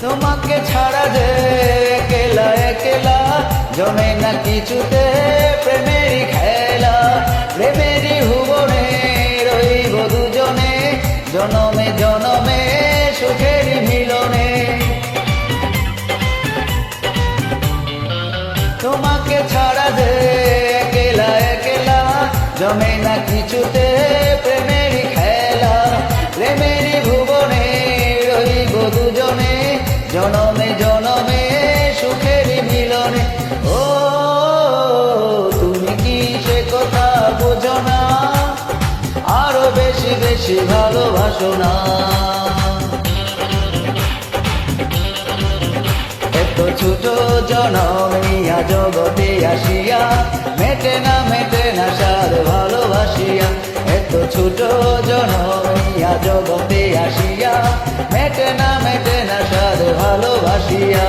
তোমাকে ছাড়া যে একলা একলা জমে না কিছুতে প্রেমেরই খেলা। প্রেমেরই ভুবনে রইব দুজনে, জনমে জনমে সুখেরই মিলনে। তোমাকে ছাড়া যে একলা একলা জমে না কিছুতে প্রেমেরই খেলা। প্রেমেরই ভুবনে রইব দুজনে, জনমে জনমে সুখেরই মিলনে। ও তুমি কি সে কথা বোঝো না, আরো বেশি বেশি ভালোবাসো না। এত ছোট জনমিয়া জগতে আসিয়া মেটে না সার ভালোবাসিয়া। এত ছোট জনমিয়া জগতে আসিয়া মেটে না সার ভালোবাসিয়া।